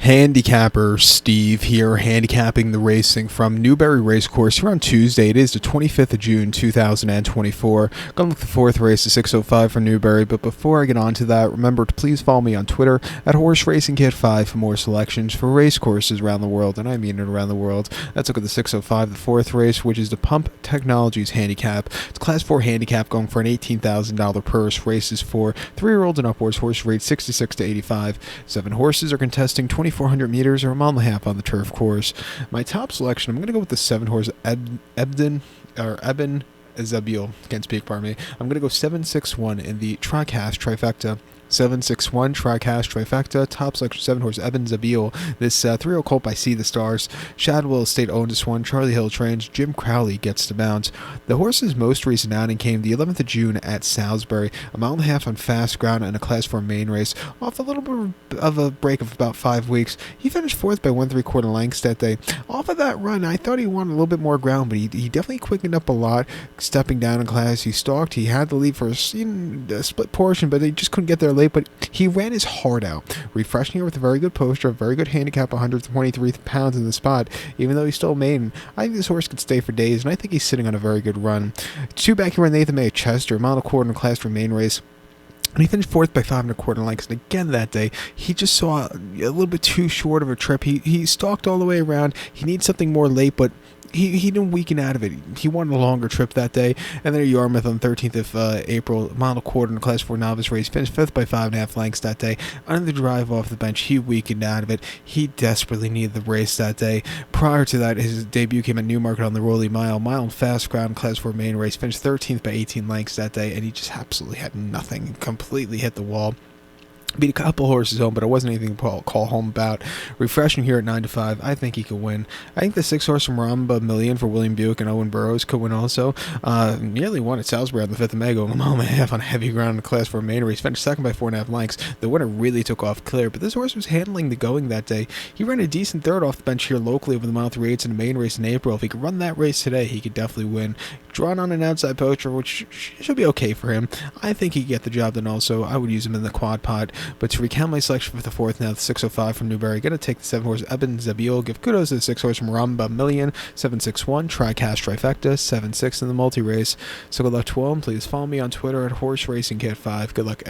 Handicapper Steve here, handicapping the racing from Newbury Racecourse here on Tuesday. It is the 25th of June, 2024. Going with the fourth race, the 605 for Newbury. But before I get on to that, remember to please follow me on Twitter at HorseRacingKid5 for more selections for race courses around the world, and I mean it around the world. Let's look at the 605, the fourth race, which is the Pump Technologies Handicap. It's Class 4 handicap going for an $18,000 purse. Races for 3-year-olds and upwards. Horse rate 66 to 85. 7 horses are contesting 2,400 meters or a mile and a half on the turf course. My top selection, I'm going to go with the 7-horse Eben Zabil. Can't speak, pardon me. I'm going to go 761 in the trifecta. 761 TriCash Trifecta. Top selection 7-horse Eben Zabil. This 3-year-old colt by See the Stars. Shadwell Estate owned this one. Charlie Hill trains. Jim Crowley gets the bounce. The horse's most recent outing came the 11th of June at Salisbury. A mile and a half on fast ground and a Class 4 main race. Off a little bit of a break of about 5 weeks. He finished 4th by 1 3/4 lengths that day. Off of that run, I thought he wanted a little bit more ground, but he definitely quickened up a lot. Stepping down in class, he stalked. He had the lead for a split portion, but he just couldn't get there late, but he ran his heart out, refreshing here with a very good poster, a very good handicap, 123 pounds in the spot, even though he's still maiden. I think this horse could stay for days, and I think he's sitting on a very good run. 2 back here on the 8th of May at Chester, a mile and a quarter in Class 4 main race. And he finished 4th by 5 1/4 lengths. And again that day, he just saw a little bit too short of a trip. He stalked all the way around. He needs something more late, but he didn't weaken out of it. He wanted a longer trip that day. And then at Yarmouth on the 13th of April, a mile and a quarter in a Class 4 novice race, finished 5th by 5 1/2 lengths that day. Under the drive off the bench, he weakened out of it. He desperately needed the race that day. Prior to that, his debut came at Newmarket on the Rolly Mile and fast ground Class 4 main race, finished 13th by 18 lengths that day, and he just absolutely had nothing. Completely hit the wall. Beat a couple horses home, but it wasn't anything to call home about. Refreshing here at 9 to 5. I think he could win. I think the 6-horse from Ramba Million for William Buick and Owen Burrows could win also. Nearly won at Salisbury on the 5th of May, going a mile and a half on heavy ground in the Class 4 main race. Finished 2nd by 4 1/2 lengths. The winner really took off clear, but this horse was handling the going that day. He ran a decent 3rd off the bench here locally over the mile 3/8 in the main race in April. If he could run that race today, he could definitely win. Drawn on an outside poacher, which should be okay for him. I think he could get the job done also. I would use him in the quad pod. But to recount my selection for the 4th now, the 605 from Newbury. Going to take the 7-horse Eben Zabil. Give kudos to the 6-horse from Ramba Million. 761 TriCash Trifecta. 7-6 in the multi-race. So good luck to all. Please follow me on Twitter at HorseRacingKid5. Good luck.